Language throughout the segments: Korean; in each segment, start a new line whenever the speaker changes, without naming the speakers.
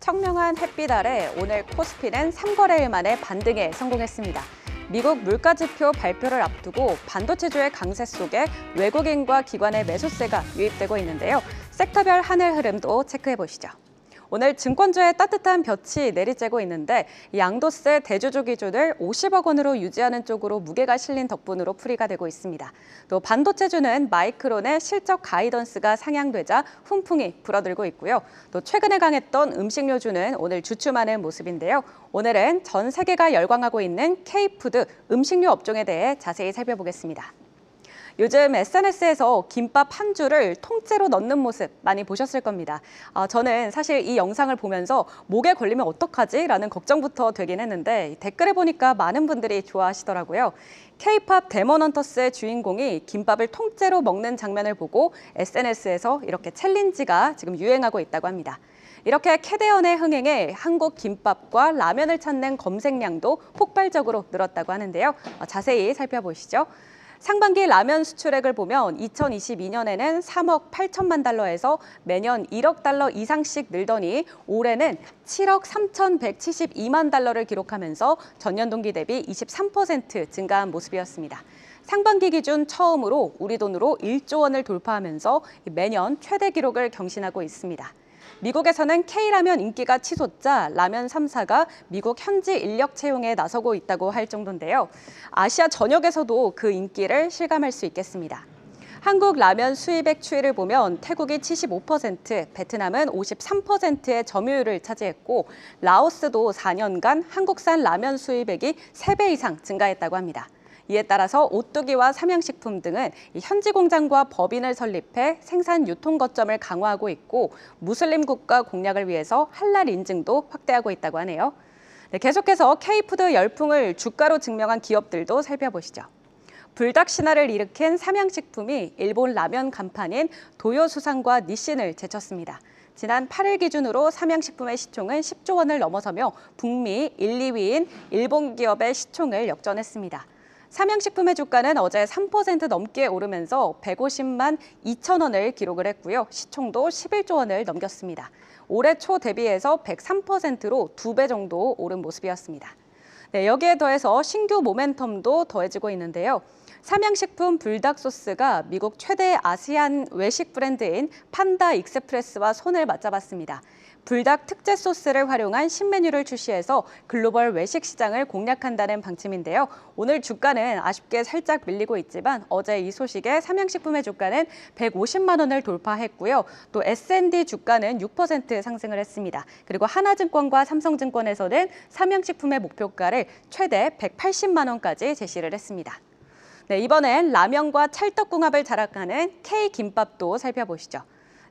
청명한 햇빛 아래 오늘 코스피는 3거래일 만에 반등에 성공했습니다. 미국 물가지표 발표를 앞두고 반도체주의 강세 속에 외국인과 기관의 매수세가 유입되고 있는데요. 섹터별 하늘 흐름도 체크해보시죠. 오늘 증권주에 따뜻한 볕이 내리쬐고 있는데 양도세 대주주 기준을 50억 원으로 유지하는 쪽으로 무게가 실린 덕분으로 풀이가 되고 있습니다. 또 반도체주는 마이크론의 실적 가이던스가 상향되자 훈풍이 불어들고 있고요. 또 최근에 강했던 음식료주는 오늘 주춤하는 모습인데요. 오늘은 전 세계가 열광하고 있는 K푸드 음식료 업종에 대해 자세히 살펴보겠습니다. 요즘 SNS에서 김밥 한 줄을 통째로 넣는 모습 많이 보셨을 겁니다. 저는 사실 이 영상을 보면서 목에 걸리면 어떡하지? 라는 걱정부터 되긴 했는데 댓글에 보니까 많은 분들이 좋아하시더라고요. K-팝 데몬헌터스의 주인공이 김밥을 통째로 먹는 장면을 보고 SNS에서 이렇게 챌린지가 지금 유행하고 있다고 합니다. 이렇게 캐대언의 흥행에 한국 김밥과 라면을 찾는 검색량도 폭발적으로 늘었다고 하는데요. 자세히 살펴보시죠. 상반기 라면 수출액을 보면 2022년에는 3억 8천만 달러에서 매년 1억 달러 이상씩 늘더니 올해는 7억 3,172만 달러를 기록하면서 전년 동기 대비 23% 증가한 모습이었습니다. 상반기 기준 처음으로 우리 돈으로 1조 원을 돌파하면서 매년 최대 기록을 경신하고 있습니다. 미국에서는 K라면 인기가 치솟자 라면 3사가 미국 현지 인력 채용에 나서고 있다고 할 정도인데요. 아시아 전역에서도 그 인기를 실감할 수 있겠습니다. 한국 라면 수입액 추이를 보면 태국이 75%, 베트남은 53%의 점유율을 차지했고 라오스도 4년간 한국산 라면 수입액이 3배 이상 증가했다고 합니다. 이에 따라서 오뚜기와 삼양식품 등은 현지 공장과 법인을 설립해 생산 유통 거점을 강화하고 있고 무슬림 국가 공략을 위해서 할랄 인증도 확대하고 있다고 하네요. 계속해서 K푸드 열풍을 주가로 증명한 기업들도 살펴보시죠. 불닭 신화를 일으킨 삼양식품이 일본 라면 간판인 도요수산과 니신을 제쳤습니다. 지난 8일 기준으로 삼양식품의 시총은 10조 원을 넘어서며 북미 1, 2위인 일본 기업의 시총을 역전했습니다. 삼양식품의 주가는 어제 3% 넘게 오르면서 150만 2천 원을 기록을 했고요. 시총도 11조 원을 넘겼습니다. 올해 초 대비해서 103%로 2배 정도 오른 모습이었습니다. 여기에 더해서 신규 모멘텀도 더해지고 있는데요. 삼양식품 불닭 소스가 미국 최대 아시안 외식 브랜드인 판다 익스프레스와 손을 맞잡았습니다. 불닭 특제 소스를 활용한 신메뉴를 출시해서 글로벌 외식 시장을 공략한다는 방침인데요. 오늘 주가는 아쉽게 살짝 밀리고 있지만 어제 이 소식에 삼양식품의 주가는 150만 원을 돌파했고요. 또 S&D 주가는 6% 상승을 했습니다. 그리고 하나증권과 삼성증권에서는 삼양식품의 목표가를 최대 180만 원까지 제시를 했습니다. 이번엔 라면과 찰떡궁합을 자랑하는 K김밥도 살펴보시죠.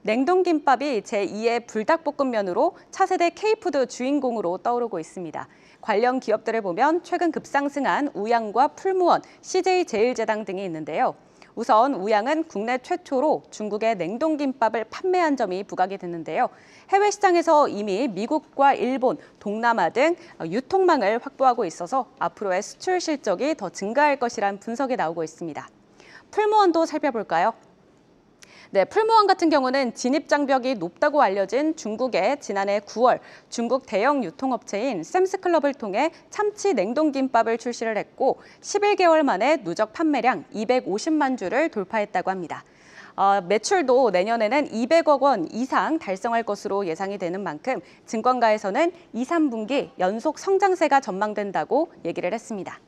냉동김밥이 제2의 불닭볶음면으로 차세대 K푸드 주인공으로 떠오르고 있습니다. 관련 기업들을 보면 최근 급상승한 우양과 풀무원, CJ제일제당 등이 있는데요. 우선 우양은 국내 최초로 중국의 냉동김밥을 판매한 점이 부각이 됐는데요. 해외 시장에서 이미 미국과 일본, 동남아 등 유통망을 확보하고 있어서 앞으로의 수출 실적이 더 증가할 것이란 분석이 나오고 있습니다. 풀무원도 살펴볼까요? 풀무원 같은 경우는 진입 장벽이 높다고 알려진 중국의 지난해 9월 중국 대형 유통업체인 샘스클럽을 통해 참치 냉동김밥을 출시를 했고 11개월 만에 누적 판매량 250만 주를 돌파했다고 합니다. 매출도 내년에는 200억 원 이상 달성할 것으로 예상이 되는 만큼 증권가에서는 2, 3분기 연속 성장세가 전망된다고 얘기를 했습니다.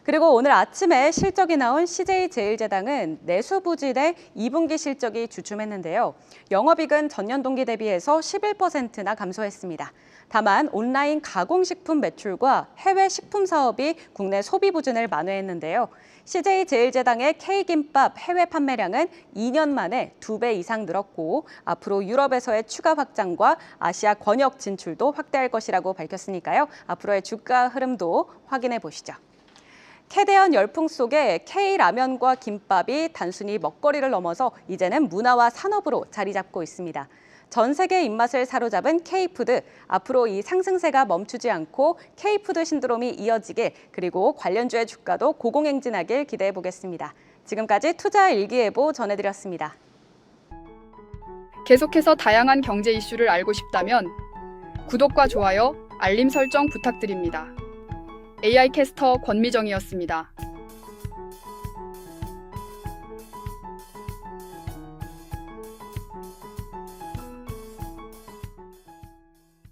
그리고 오늘 아침에 실적이 나온 CJ제일제당은 내수부진의 2분기 실적이 주춤했는데요. 영업이익은 전년 동기 대비해서 11%나 감소했습니다. 다만 온라인 가공식품 매출과 해외 식품 사업이 국내 소비 부진을 만회했는데요. CJ제일제당의 K김밥 해외 판매량은 2년 만에 2배 이상 늘었고 앞으로 유럽에서의 추가 확장과 아시아 권역 진출도 확대할 것이라고 밝혔으니까요. 앞으로의 주가 흐름도 확인해 보시죠. 캐대언 열풍 속에 K라면과 김밥이 단순히 먹거리를 넘어서 이제는 문화와 산업으로 자리 잡고 있습니다. 전 세계 입맛을 사로잡은 K푸드, 앞으로 이 상승세가 멈추지 않고 K푸드 신드롬이 이어지길, 그리고 관련주의 주가도 고공행진하길 기대해 보겠습니다. 지금까지 투자일기예보 전해드렸습니다.
계속해서 다양한 경제 이슈를 알고 싶다면 구독과 좋아요, 알림 설정 부탁드립니다. AI 캐스터 권미정이었습니다.